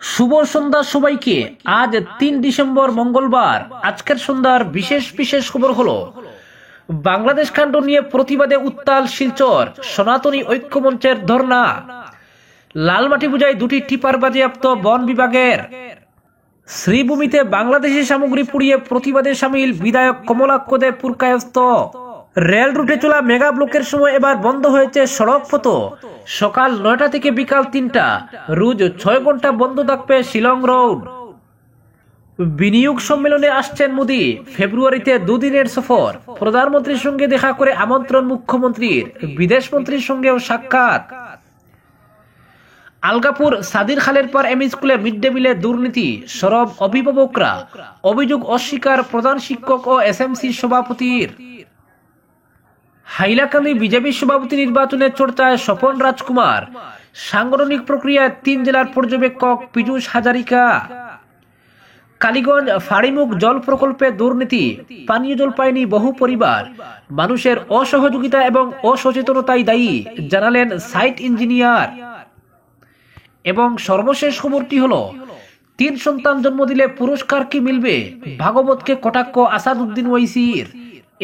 শুভ সন্ধ্যা সবাইকে। আজ ৩ ডিসেম্বর মঙ্গলবার। আজকের সন্ধ্যার বিশেষ বিশেষ খবর হলো বাংলাদেশ কাণ্ড নিয়ে প্রতিবাদে উত্তাল শিলচর, সনাতনী ঐক্যমঞ্চের ধর্ণা, লালমাটি পূজায় ২টি টিপার বাজেয়াপ্ত বন বিভাগের, শ্রীভূমিতে বাংলাদেশি সামগ্রী পুড়িয়ে প্রতিবাদে সামিল বিধায়ক কমলাক্ষ দে পুরকায়স্থ, রেল রুটে চলা মেগা ব্লকের সময় এবার বন্ধ হয়েছে সড়ক পথ, সকাল ৯টা থেকে বিকাল ৩টা, রোজ ৬ ঘন্টা বন্ধ থাকবে শিলং রোড। বিনিয়োগ সম্মেলনে আসছেন মোদি, ফেব্রুয়ারিতে দুদিনের সফর, প্রধানমন্ত্রীর সঙ্গে দেখা করে আমন্ত্রণ মুখ্যমন্ত্রীর, বিদেশমন্ত্রীর সঙ্গেও সাক্ষাৎ। আলগাপুর সাদির খালের পর এম স্কুলে মিড ডে মিলে দুর্নীতি, সরব অভিভাবকরা, অভিযোগ অস্বীকার প্রধান শিক্ষক ও এসএমসি সভাপতির। হাইলাকান্দি বিজেপি সভাপতি নির্বাচনে চর্চায় স্বপন রাজকুমার, সাংগঠনিক প্রক্রিয়ায় ৩ জেলার পর্যবেক্ষক পীযূষ হাজারিকা। কালীগঞ্জ ফাড়িমুখ জল প্রকল্পে দুর্নীতি, পানীয় জল পায়নি বহু পরিবার, মানুষের অসহযোগিতা এবং অসচেতনতাই দায়ী জানালেন সাইট ইঞ্জিনিয়ার। এবং সর্বশেষ খবরটি হলো ৩ সন্তান জন্ম দিলে পুরস্কার কি মিলবে, ভাগবতকে কটাক্ষ আসাদুদ্দিন ওয়াইসির।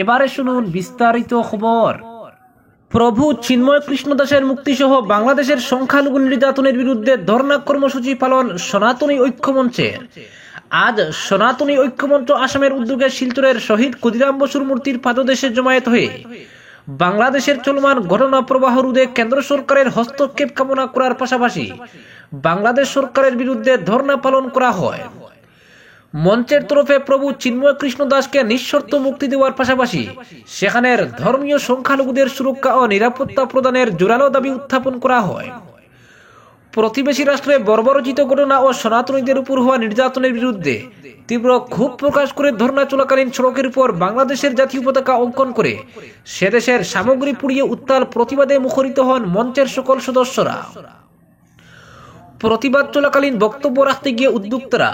এবারে শুনুন বিস্তারিত খবর। প্রভু চিন্ময় কৃষ্ণ দাসের মুক্তিসহ বাংলাদেশের সংখ্যালঘু নির্যাতনের বিরুদ্ধে ধর্ণা কর্মসূচি পালন সনাতনী ঐক্যমঞ্চের। আজ সনাতনী ঐক্যমঞ্চ আসামের উদ্যোগে শিলচরের শহীদ ক্ষুদিরাম বসুর মূর্তির পাদদেশে জমায়েত হয়ে বাংলাদেশের চলমান ঘটনা প্রবাহ রোধে কেন্দ্র সরকারের হস্তক্ষেপ কামনা করার পাশাপাশি বাংলাদেশ সরকারের বিরুদ্ধে ধর্ণা পালন করা হয়। মঞ্চের তরফে প্রভু চিন্ময় কৃষ্ণ দাসকে নিঃশর্ত মুক্তি দেওয়ার পাশাপাশি সেখানের ধর্মীয় সংখ্যালঘুদের সুরক্ষা ও নিরাপত্তা প্রদানের জোরালো দাবি উত্থাপন করা হয়। প্রতিবেশী রাষ্ট্রে বর্বরচিত ঘটনা ও সনাতনীদের উপর হওয়া নির্যাতনের বিরুদ্ধে তীব্র ক্ষোভ প্রকাশ করে ধর্ণা চলাকালীন সড়কের উপর বাংলাদেশের জাতীয় পতাকা অঙ্কন করে সেদেশের সামগ্রী পুড়িয়ে উত্তাল প্রতিবাদে মুখরিত হন মঞ্চের সকল সদস্যরা। প্রতিবাদ চলাকালীন বক্তব্য রাখতে গিয়ে উদ্যোক্তারা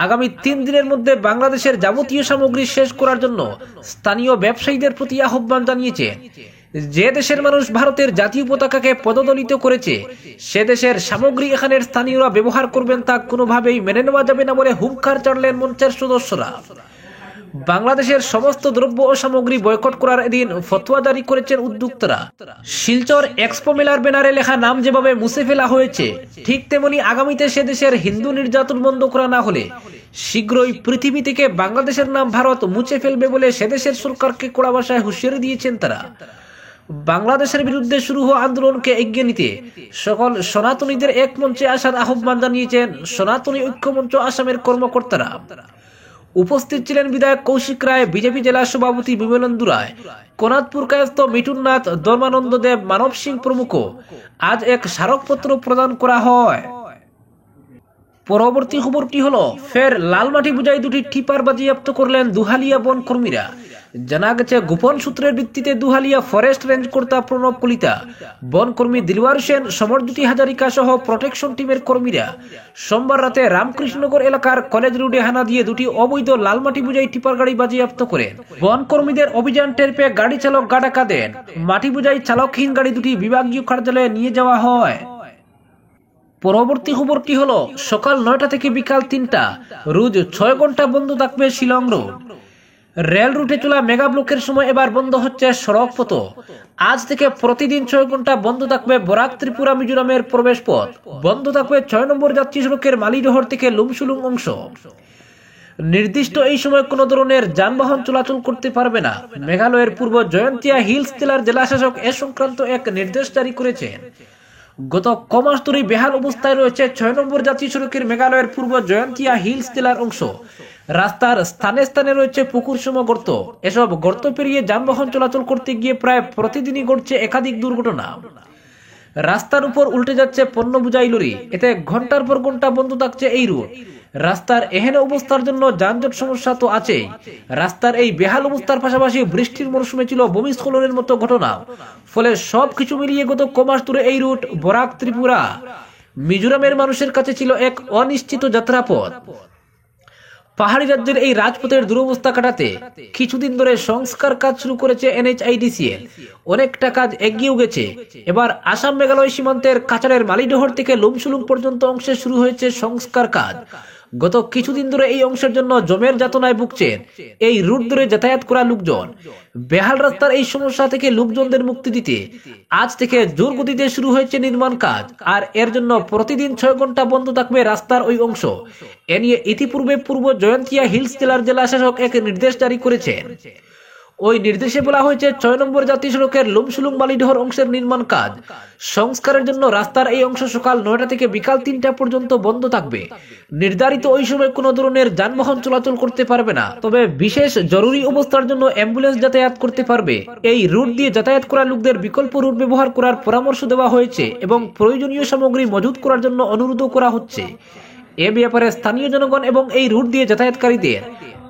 আগামী ৩ দিনের মধ্যে বাংলাদেশের যাবতীয় সামগ্রী শেষ করার জন্য স্থানীয় ব্যবসায়ীদের প্রতি আহ্বান জানিয়েছে। যে দেশের মানুষ ভারতের জাতীয় পতাকাকে পদদলিত করেছে সে দেশের সামগ্রী এখানের স্থানীয়রা ব্যবহার করবেন তা কোনোভাবেই মেনে নেওয়া যাবে না বলে হুঙ্কার চাড়লেন মঞ্চের সদস্যরা। বাংলাদেশের সমস্ত দ্রব্য ও সামগ্রী বয়কট করার এদিন ফতোয়া জারি করেছেন উদ্যোক্তারা। শিলচর এক্সপো মেলার ব্যানারে লেখা নাম যেভাবে মুছে ফেলা হয়েছে, ঠিক তেমনি আগামীতে সে দেশের হিন্দু নির্যাতন বন্ধ করা না হলে শীঘ্রই পৃথিবী থেকে বাংলাদেশের নাম ভারত মুছে ফেলবে বলে সে দেশের সরকারকে কড়া ভাষায় হুঁশিয়ারি দিয়েছেন তারা। বাংলাদেশের বিরুদ্ধে শুরু হওয়া আন্দোলনকে এগিয়ে নিতে সকল সনাতনীদের এক মঞ্চে আসার আহ্বান জানিয়েছেন সনাতনী ঐক্যমঞ্চ আসামের কর্মকর্তারা। উপস্থিত ছিলেন বিধায়ক কৌশিক রায়, বিজেপি জেলা সভাপতি বিমলেন্দু রায়, কোনাদপুর কায়স্থ মিঠুন নাথ, ধর্মানন্দ দেব, মানব সিং প্রমুখ। আজ এক স্মারকপত্র প্রদান করা হয়। পরবর্তী খবরটি হলো ফের লালমাটি পূজায় ২টি টিপার বাজেয়াপ্ত করলেন দুহালিয়া বন কর্মীরা। জানা গেছে গোপন সূত্রের ভিত্তিতে দুহালিয়া ফরেস্ট রেঞ্জ কর্তা প্রণব কলিতা, বনকর্মী দিলওয়ার সেন, সমরজ্যোতি হাজারিকা সহ প্রোটেকশন টিমের কর্মীরা সোমবার রাতে রামকৃষ্ণনগর এলাকার কলেজ রোডে হানা দিয়ে ২টি অবৈধ লালমাটি পূজায় টিপার গাড়ি বাজেয়াপ্ত করেন। বনকর্মীদের অভিযান টের পেয়ে গাড়ি চালক গা ঢাকা দেন। মাটি পূজায় চালকহীন গাড়ি ২টি বিভাগীয় কার্যালয়ে নিয়ে যাওয়া হয়। পরবর্তী খবরটি হলো সকাল ৯টা থেকে বিকাল ৩টা, রোজ ৬ ঘন্টা বন্ধ থাকবে শিলং রোড। রেল রুটে চলা মেগা ব্লকের সময় এবার বন্ধ হচ্ছে সড়ক পথ। আজ থেকে প্রতিদিন ৬ ঘন্টা বন্ধ থাকবে বরাক ত্রিপুরা মিজোরামের প্রবেশ পথ। বন্ধ থাকবে ৬ নম্বর যাত্রী সড়কের মালিডহর থেকে লুমসুলুং অংশ। নির্দিষ্ট এই সময় কোনো ধরনের যানবাহন চলাচল করতে পারবে না। মেঘালয়ের পূর্ব জয়ন্তিয়া হিলস জেলার জেলাশাসক এ সংক্রান্ত এক নির্দেশ জারি করেছেন। গত কমাস ধরে বেহাল অবস্থায় রয়েছে ৬ নম্বর জাতীয় সড়কের মেঘালয়ের পূর্ব জয়ন্তিয়া হিলস জেলার অংশ। রাস্তার স্থানে স্থানে রয়েছে পুকুরসম গর্ত। এসব গর্ত পেরিয়ে যানবাহন চলাচল করতে গিয়ে প্রায় প্রতিদিনই ঘটছে একাধিক দুর্ঘটনা। রাস্তার উপর উল্টে যাচ্ছে পণ্য বোঝাই লরি, এতে ঘন্টার পর ঘন্টা বন্ধ থাকছে এই রুট। রাস্তার এহেন অবস্থার জন্য যানজট সমস্যা তো আছেই। রাস্তার এই বেহাল অবস্থার পাশাপাশি বৃষ্টির মরশুমে ছিল ভূমিস্খলনের মতো ঘটনা। ফলে সবকিছু মিলিয়ে গত কমাস ধরে এই রুট বরাক ত্রিপুরা মিজোরামের মানুষের কাছে ছিল এক অনিশ্চিত যাত্রাপথ। পাহাড়ি রাজ্যের এই রাজপথের দুরবস্থা কাটাতে কিছুদিন ধরে সংস্কার কাজ শুরু করেছে NHIDCL। অনেকটা কাজ এগিয়েও গেছে। এবার আসাম মেঘালয় সীমান্তের কাছাড়ের মালিডহর থেকে লুমসুলুং পর্যন্ত অংশে শুরু হয়েছে সংস্কার কাজ। গত কিছুদিন ধরে এই অংশের জন্য জমের যাতনায় ভুগছেন এই রুট ধরে যাতায়াত করা লোকজন। বেহাল রাস্তার এই সমস্যা থেকে লোকজনদের মুক্তি দিতে আজ থেকে জোর গতিতে শুরু হয়েছে নির্মাণ কাজ। আর এর জন্য প্রতিদিন 6 ঘন্টা বন্ধ থাকবে রাস্তার ওই অংশ। এ নিয়ে ইতিপূর্বে পূর্ব জয়ন্তিয়া হিলস জেলার জেলা শাসক এক নির্দেশ জারি করেছেন। ওই নির্দেশে বলা হয়েছে 6 নম্বর জাতীয় সড়কের লুমসুলুং মালিডহর অংশের নির্মাণ কাজ সংস্কারের জন্য রাস্তার এই অংশ সকাল 9টা থেকে বিকাল 3টা পর্যন্ত বন্ধ থাকবে। নির্ধারিত ওই সময় কোনো ধরনের যানবাহন চলাচল করতে পারবে না, তবে বিশেষ জরুরি অবস্থার জন্য অ্যাম্বুলেন্স যাতায়াত করতে পারবে। এই রুট দিয়ে যাতায়াত করা লোকদের বিকল্প রুট ব্যবহার করার পরামর্শ দেওয়া হয়েছে এবং প্রয়োজনীয় সামগ্রী মজুত করার জন্য অনুরোধও করা হচ্ছে। এ ব্যাপারে স্থানীয় জনগণ এবং এই রুট দিয়ে যাতায়াতকারীদের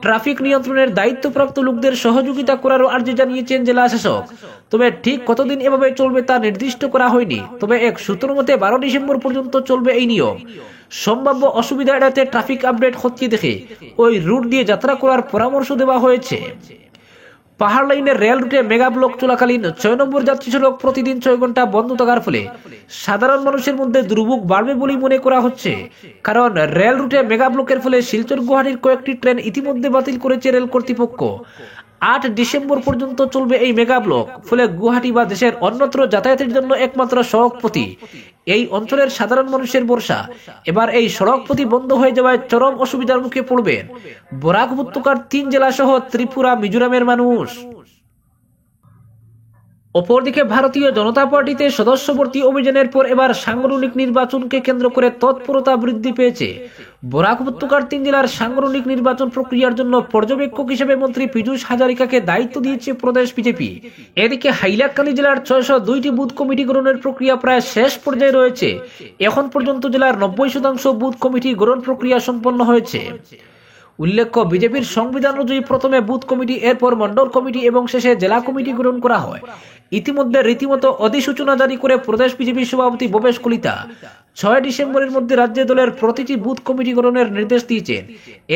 ট্রাফিক নিয়ন্ত্রণের দায়িত্বপ্রাপ্ত লোকদের সহযোগিতা করারও আর্জি জানিয়েছেন জেলা শাসক। তবে ঠিক কতদিন এভাবে চলবে তা নির্দিষ্ট করা হয়নি। তবে এক সূত্র মতে 12 ডিসেম্বর পর্যন্ত চলবে এই নিয়ম। সম্ভাব্য অসুবিধা এড়াতে ট্রাফিক আপডেট খতিয়ে দেখে ওই রুট দিয়ে যাত্রা করার পরামর্শ দেওয়া হয়েছে। পাহাড় লাইনের রেল রুটে মেগা ব্লক চলাকালীন 6 নম্বর যাত্রী সড়ক প্রতিদিন 6 ঘন্টা বন্ধ থাকার ফলে সাধারণ মানুষের মধ্যে দুর্ভোগ বাড়বে বলে মনে করা হচ্ছে। কারণ রেল রুটে মেগা ব্লকের ফলে শিলচর গুয়াহাটির কয়েকটি ট্রেন ইতিমধ্যে বাতিল করেছে রেল কর্তৃপক্ষ। 8 ডিসেম্বর পর্যন্ত চলবে এই মেগা ব্লক। ফলে গুয়াহাটি বা দেশের অন্যত্র যাতায়াতের জন্য একমাত্র সড়কপথি এই অঞ্চলের সাধারণ মানুষের ভরসা। এবার এই সড়কপথি বন্ধ হয়ে যাওয়ায় চরম অসুবিধার মুখে পড়বেন বরাক উপত্যকার 3 জেলা সহ ত্রিপুরা মিজোরামের মানুষ। অপরদিকে ভারতীয় জনতা পার্টিতে সদস্যভর্তি অভিযানের পর এবার সাংগঠনিক নির্বাচনকে কেন্দ্র করে তৎপরতা বৃদ্ধি পেয়েছে। বরাক উপত্যকার 3 জেলার সাংগঠনিক নির্বাচন প্রক্রিয়ার জন্য পর্যবেক্ষক হিসেবে মন্ত্রী পীযূষ হাজারিকাকে দায়িত্ব দিয়েছে প্রদেশ বিজেপি। এদিকে হাইলাকান্দি জেলার 602টি বুথ কমিটি গঠনের প্রক্রিয়া প্রায় শেষ পর্যায়ে রয়েছে। এখন পর্যন্ত জেলার 90% বুথ কমিটি গঠন প্রক্রিয়া সম্পন্ন হয়েছে। উল্লেখ্য, বিজেপির সংবিধান অনুযায়ী প্রথমে বুথ কমিটি, এরপর মন্ডল কমিটি এবং শেষে জেলা কমিটি গঠন করা হয়। ইতিমধ্যে রীতিমতো অধিসূচনা জারি করে প্রদেশ বিজেপি সভাপতি ভবেশ কলিতা 6 ডিসেম্বরের মধ্যে রাজ্য দলের প্রতিটি বুথ কমিটি গঠনের নির্দেশ দিয়েছেন।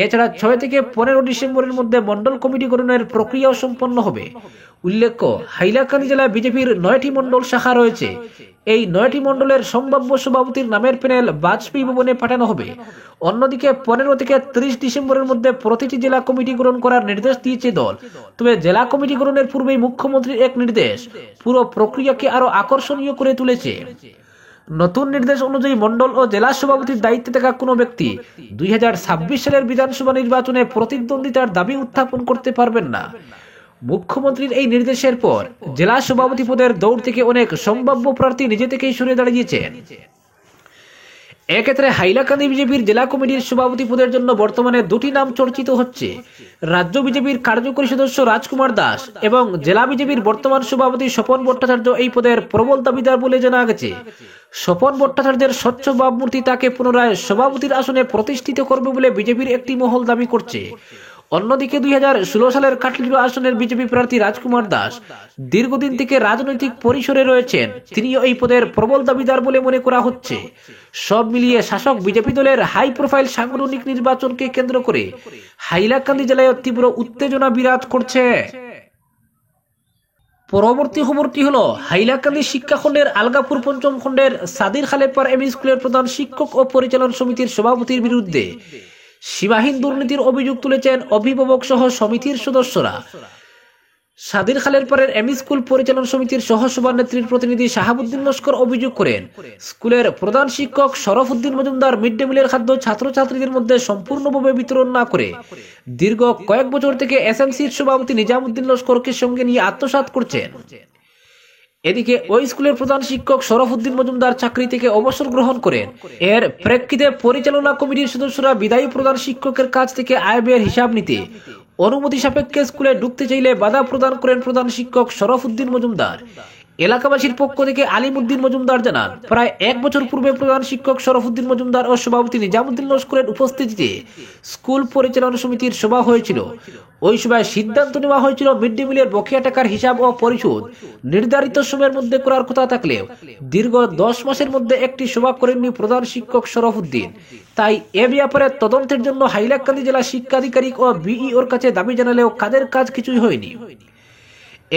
এছাড়া 6 থেকে 15 ডিসেম্বরের মধ্যে মন্ডল কমিটি গঠনের প্রক্রিয়াও সম্পন্ন হবে। উল্লেখ্য, হাইলাকান্দি জেলায় বিজেপির 9টি মন্ডল শাখা রয়েছে। এই 9টি মন্ডলের সম্ভাব্য সভাপতির নামের প্যানেল বাজপেয়ী ভবনে পাঠানো হবে। অন্যদিকে 15 থেকে 30 ডিসেম্বরের মধ্যে প্রতিটি জেলা কমিটি গঠন করার নির্দেশ দিয়েছে দল। তবে জেলা কমিটি গঠনের পূর্বেই মুখ্যমন্ত্রীর এক নির্দেশ পুরো প্রক্রিয়াকে আরো আকর্ষণীয় করে তুলেছে। নতুন নির্দেশ অনুযায়ী মন্ডল ও জেলা সভাপতির দায়িত্বে থাকা কোনো ব্যক্তি 2026 সালের বিধানসভা নির্বাচনে প্রতিদ্বন্দ্বিতার দাবি উত্থাপন করতে পারবেন না। মুখ্যমন্ত্রীর এই নির্দেশের পর জেলা সভাপতি পদের দৌড় থেকে অনেক সম্ভাব্য প্রার্থী নিজে থেকেই সরে দাঁড়িয়েছেন। এক্ষেত্রে হাইলাকান্দি বিজেপির জেলা কমিটির সভাপতি পদের জন্য বর্তমানে 2টি নাম চর্চিত হচ্ছে। রাজ্য বিজেপির কার্যকরী সদস্য রাজকুমার দাস এবং জেলা বিজেপির বর্তমান সভাপতি স্বপন ভট্টাচার্য এই পদের প্রবল দাবিদার বলে জানা গেছে। স্বপন ভট্টাচার্যের স্বচ্ছ ভাবমূর্তি তাকে পুনরায় সভাপতির আসনে প্রতিষ্ঠিত করবে বলে বিজেপির একটি মহল দাবি করছে। অন্যদিকে 2016 সালের কাটলিগড় আসনের বিজেপি প্রার্থী রাজকুমার দাস দীর্ঘদিন থেকে রাজনৈতিক পরিসরে রয়েছেন। তিনিও এই পদের প্রবল দাবিদার বলে মনে করা হচ্ছে। সব মিলিয়ে শাসক বিজেপি দলের হাই প্রোফাইল সাংগঠনিক নির্বাচনকে কেন্দ্র করে হাইলাকান্দি জেলায় তীব্র উত্তেজনা বিরাজ করছে। পরবর্তী খবরটি হলো, হাইলাকান্দি শিক্ষাখণ্ডের আলগাপুর 5ম খণ্ডের সাদির খালেপার এমই স্কুলের প্রধান শিক্ষক ও পরিচালন সমিতির সভাপতির বিরুদ্ধে সীমাহীন দুর্নীতির অভিযোগ তুলেছেন অভিভাবক সহ সমিতির সদস্যরা। সাদির খালের পারের এমই স্কুল পরিচালন সমিতির সহ সভানেত্রীর প্রতিনিধি শাহাবুদ্দিন লস্কর অভিযোগ করেন, স্কুলের প্রধান শিক্ষক শরফউদ্দিন মজুমদার মিড ডে মিলের খাদ্য ছাত্রছাত্রীদের মধ্যে সম্পূর্ণভাবে বিতরণ না করে দীর্ঘ কয়েক বছর থেকে এসএমসির সভাপতি নিজামুদ্দিন লস্করকে সঙ্গে নিয়ে আত্মসাৎ করছেন। এদিকে ওই স্কুলের প্রধান শিক্ষক শরফউদ্দিন মজুমদার চাকরি থেকে অবসর গ্রহণ করেন। এর প্রেক্ষিতে পরিচালনা কমিটির সদস্যরা বিদায়ী প্রধান শিক্ষকের কাছ থেকে আয় ব্যয়ের হিসাব নিতে অনুমতি সাপেক্ষে স্কুলে ঢুকতে চাইলে বাধা প্রদান করেন প্রধান শিক্ষক শরফউদ্দিন মজুমদার। এলাকাবাসীর পক্ষ থেকে আলিমউদ্দিন মজুমদার জানান, প্রায় 1 বছর পূর্বে প্রধান শিক্ষক শরফুদ্দিন মজুমদার ও সভাপতি নিজামুদ্দিন লস্করের উপস্থিতিতে স্কুল পরিচালনা সমিতির সভা হয়েছিল। ওই সভায় সিদ্ধান্ত নেওয়া হয়েছিল মিড ডে মিলের বকেয়া টাকার হিসাব ও পরিশোধ নির্ধারিত সময়ের মধ্যে করার কথা থাকলেও দীর্ঘ 10 মাসের মধ্যে একটি সভা করেননি প্রধান শিক্ষক শরফুদ্দিন। তাই এ ব্যাপারে তদন্তের জন্য হাইলাকান্দি জেলা শিক্ষাধিকারিক ও বিইওর কাছে দাবি জানালেও কাজের কাজ কিছুই হয়নি।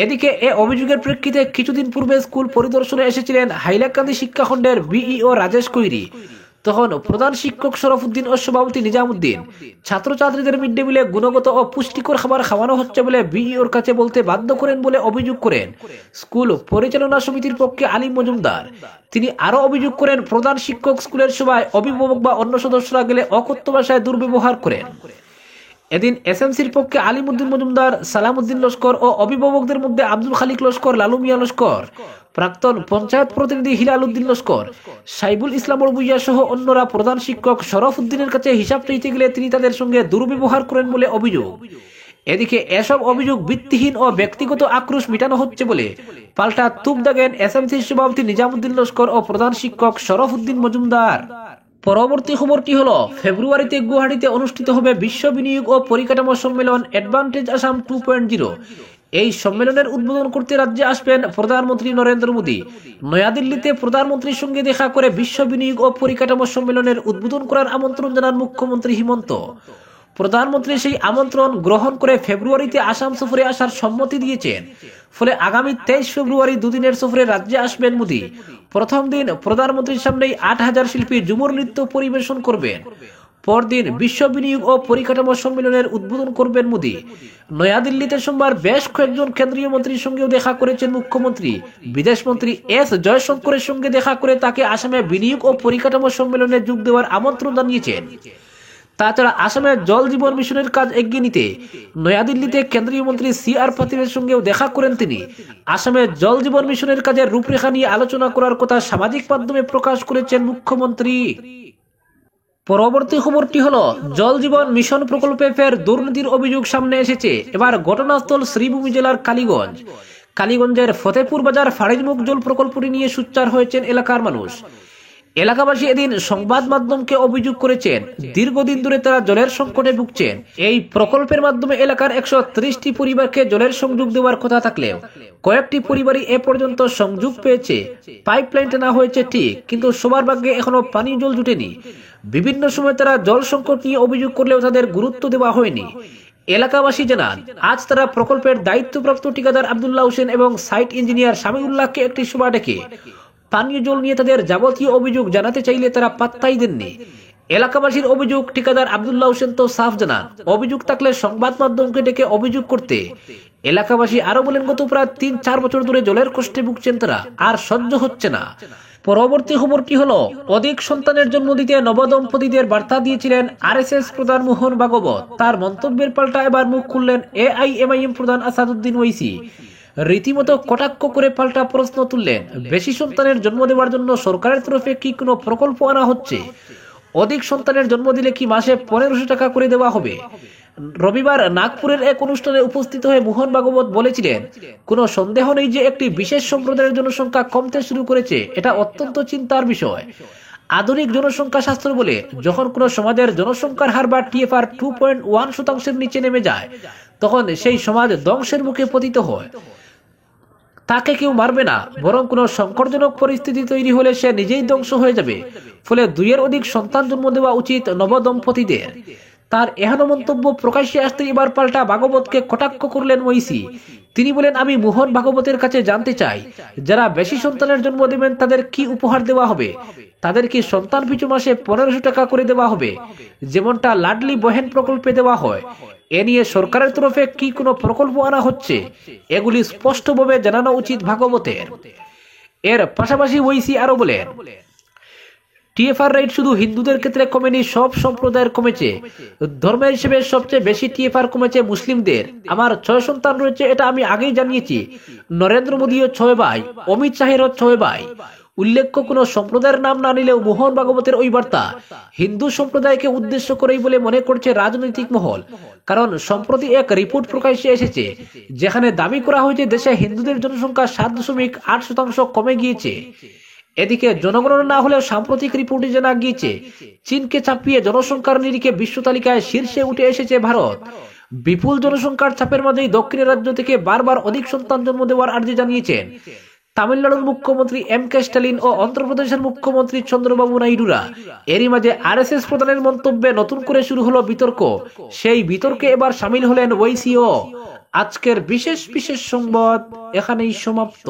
এদিকে এ অভিযোগের প্রেক্ষিতে কিছুদিন পূর্বে স্কুল পরিদর্শনে এসেছিলেন হাইলাকান্দি শিক্ষাখণ্ডের বিইও রাজেশ কৈরি। তখন প্রধান শিক্ষক শরফুদ্দিন ও সভাপতি নিজামুদ্দিন ছাত্রছাত্রীদের মিড ডে মিলে গুণগত ও পুষ্টিকর খাবার খাওয়ানো হচ্ছে বলে বিইওর কাছে বলতে বাধ্য করেন বলে অভিযোগ করেন স্কুল পরিচালনা সমিতির পক্ষে আলিম মজুমদার। তিনি আরো অভিযোগ করেন, প্রধান শিক্ষক স্কুলের সভায় অভিভাবক বা অন্য সদস্যরা গেলে অকথ্য ভাষায় দুর্ব্যবহার করেন। এদিন এসএমসির পক্ষে আলিমউদ্দিন মজুমদার, সালামউদ্দিন লস্কর ও অভিভাবকদের মধ্যে আব্দুল খালিক লস্কর, লালু মিয়া লস্কর, প্রাক্তন পঞ্চায়েত প্রতিনিধি হিলাল উদ্দিন লস্কর, সাইবুল ইসলাম বুইয়া সহ অন্যরা প্রধান শিক্ষক শরফুদ্দিনের কাছে হিসাব চাইতে গেলে তিনি তাদের সঙ্গে দুর্ব্যবহার করেন বলে অভিযোগ। এদিকে এসব অভিযোগ ভিত্তিহীন ও ব্যক্তিগত আক্রোশ মেটানো হচ্ছে বলে পাল্টা তুপ দাগেন এসএমসির সভাপতি নিজামুদ্দিন লস্কর ও প্রধান শিক্ষক শরফুদ্দিন মজুমদার। পরবর্তী খবরটি হলো, ফেব্রুয়ারিতে গুয়াহাটিতে অনুষ্ঠিত হবে বিশ্ব বিনিয়োগ ও পরিকাঠামো সম্মেলন অ্যাডভান্টেজ আসাম 2.0। এই সম্মেলনের উদ্বোধন করতে রাজ্যে আসবেন প্রধানমন্ত্রী নরেন্দ্র মোদী। নয়াদিল্লিতে প্রধানমন্ত্রীর সঙ্গে দেখা করে বিশ্ব বিনিয়োগ ও পরিকাঠামো সম্মেলনের উদ্বোধন করার আমন্ত্রণ জানান মুখ্যমন্ত্রী হিমন্ত। প্রধানমন্ত্রী সেই আমন্ত্রণ গ্রহণ করে ফেব্রুয়ারিতে আসাম সফরে আসার সম্মতি দিয়েছেন। ফলে আগামী 23 ফেব্রুয়ারি দুদিনের সফরে রাজ্যে আসবেন মোদী। প্রথম দিন প্রধানমন্ত্রীর সামনেই 8000 শিল্পী ঝুমুর নৃত্য পরিবেশন করবেন। পরদিন বিশ্ব বিনিয়োগ ও পরিকাঠামো সম্মেলনের উদ্বোধন করবেন মোদী। নয়াদিল্লিতে সোমবার বেশ কয়েকজন কেন্দ্রীয় মন্ত্রীর সঙ্গেও দেখা করেছেন মুখ্যমন্ত্রী। বিদেশমন্ত্রী এস জয়শঙ্করের সঙ্গে দেখা করে তাকে আসামে বিনিয়োগ ও পরিকাঠামো সম্মেলনে যোগ দেওয়ার আমন্ত্রণ জানিয়েছেন। তাছাড়া আসামে জল জীবন মিশনের কাজ এগিয়ে নিতে নয়াদিল্লিতে কেন্দ্রীয় মন্ত্রী CR পাতিলের সঙ্গেও দেখা করেন তিনি। আসামে জল জীবন মিশনের কাজের রূপরেখা নিয়ে আলোচনা করার কথা সামাজিক মাধ্যমে প্রকাশ করেছেন মুখ্যমন্ত্রী। পরবর্তী খবরটি হলো, জল জীবন মিশন প্রকল্পে ফের দুর্নীতির অভিযোগ সামনে এসেছে। এবার ঘটনাস্থল শ্রীভূমি জেলার কালীগঞ্জ। কালীগঞ্জের ফতেপুর বাজার ফারিজমুখ জল প্রকল্পটি নিয়ে সোচ্চার হয়েছেন এলাকার মানুষ। এলাকাবাসী এদিন সংবাদ মাধ্যমকে অভিযোগ করেছেন, দীর্ঘদিন ধরে তারা জলের সংকটে ভুগছেন। এই প্রকল্পের মাধ্যমে এলাকার 130টি পরিবারকে জলের সংযোগ দেওয়ার কথা থাকলেও কয়েকটি পরিবারই এ পর্যন্ত সংযোগ পেয়েছে। পাইপলাইন টানা হয়েছে ঠিক, কিন্তু সবার ভাগ্যে এখনো পানীয় জল জুটেনি। বিভিন্ন সময় তারা জল সংকট নিয়ে অভিযোগ করলেও তাদের গুরুত্ব দেওয়া হয়নি। এলাকাবাসী জানান, আজ তারা প্রকল্পের দায়িত্বপ্রাপ্ত ঠিকাদার আব্দুল্লাহ হোসেন এবং সাইট ইঞ্জিনিয়ার শামীউল্লাহকে একটি সভা ডেকে পানীয় জল নিয়ে তাদের যাবতীয় অভিযোগ জানাতে চাইলে তারা পাত্তাই দেননি। এলাকাবাসীর অভিযোগ, ঠিকাদার আব্দুল্লাহ হোসেন তো সাফ জানান অভিযোগ থাকলে সংবাদ মাধ্যমকে ডেকে অভিযোগ করতে। এলাকাবাসী আরো বলেন, গত প্রায় 3-4 বছর ধরে জলের কষ্টে ভুগছেন তারা, আর সহ্য হচ্ছে না। পরবর্তী খবরটি হলো, অধিক সন্তানের জন্ম দিতে নবদম্পতিদের বার্তা দিয়েছিলেন RSS প্রধান মোহন ভাগবত। তার মন্তব্যের পাল্টা এবার মুখ খুললেন AIMIM প্রধান আসাদুদ্দিন ওয়াইসি। রীতিমতো কটাক্ষ করে পাল্টা প্রশ্ন তুললেন, বেশি সন্তানের জন্ম দেওয়ার জন্য সরকারের তরফে কি কোনো প্রকল্প আনা হচ্ছে? অধিক সন্তানের জন্ম দিলে কি মাসে 1500 টাকা করে দেওয়া হবে? রবিবার নাগপুরের এক অনুষ্ঠানে উপস্থিত হয়ে মোহন ভাগবত বলেছিলেন, কোনো সন্দেহ নেই যে একটি বিশেষ সম্প্রদায়ের জনসংখ্যা কমতে শুরু করেছে। এটা অত্যন্ত চিন্তার বিষয়। আধুনিক জনসংখ্যা শাস্ত্র বলে, যখন কোনো সমাজের জনসংখ্যার হার বা TFR 2.1% নিচে নেমে যায়, তখন সেই সমাজ ধ্বংসের মুখে পতিত হয়। তাকে কেউ মারবে না, বরং কোনো সংকটজনক পরিস্থিতি তৈরি হলে সে নিজেই ধ্বংস হয়ে যাবে। ফলে 2-এর অধিক সন্তান জন্ম দেওয়া উচিত নবদম্পতিদের। তার এহেন মন্তব্য প্রকাশ্যে আসতে এবার পাল্টা ভাগবতকে কটাক্ষ করলেন ওইসি। তিনি বলেন, আমি মোহন ভাগবতের কাছে জানতে চাই, যারা বেশি সন্তানের জন্ম দেবেন তাদের কি উপহার দেওয়া হবে? তাদের কি সন্তান পিছু মাসে 1500 টাকা করে দেওয়া হবে, যেমনটা লাডলি বহেন প্রকল্পে দেওয়া হয়? এ নিয়ে সরকারের তরফে কি কোনো প্রকল্প আনা হচ্ছে? এগুলি স্পষ্টভাবে জানানো উচিত ভাগবতের। এর পাশাপাশি ওইসি আরো বলেন, TFR রেট শুধু হিন্দুদের ক্ষেত্রে কমেনি, সব সম্প্রদায়ের কমেছে। ধর্মের হিসেবে সবচেয়ে বেশি TFR কমেছে মুসলিমদের। আমার 6 সন্তান রয়েছে, এটা আমি আগেই জানিয়েছি। নরেন্দ্র মোদীও 6 ভাই, অমিত শাহেরও 6 ভাই। উল্লেখ্য কোনো সম্প্রদায়ের নাম না নিলেও মোহন ভাগবতের ওই বার্তা হিন্দু সম্প্রদায়কে উদ্দেশ্য করেই বলে মনে করছে রাজনৈতিক মহল। কারণ সম্প্রতি এক রিপোর্ট প্রকাশ্যে এসেছে যেখানে দাবি করা হয়েছে দেশে হিন্দুদের জনসংখ্যা 7.8% কমে গিয়েছে। এদিকে জনগণনা না হলেও সাম্প্রতিক রিপোর্টে জানা গিয়েছে চীনকে ছাপিয়ে জনসংখ্যার নিরিখে বিশ্ব তালিকায় শীর্ষে উঠে এসেছে ভারত। বিপুল জনসংখ্যার চাপের মাঝেই দক্ষিণের রাজ্য থেকে বারবার অধিক সন্তান জন্ম দেওয়ার আর্জি জানিয়েছেন তামিলনাড়ুর মুখ্যমন্ত্রী এম.কে. স্ট্যালিন ও অন্ধ্রপ্রদেশের মুখ্যমন্ত্রী চন্দ্রবাবু নাইডুরা। এরই মাঝে আরএসএস প্রধানের মন্তব্যে নতুন করে শুরু হলো বিতর্ক। সেই বিতর্কে এবার সামিল হলেন ওয়াইসিও। আজকের বিশেষ সংবাদ এখানেই সমাপ্ত।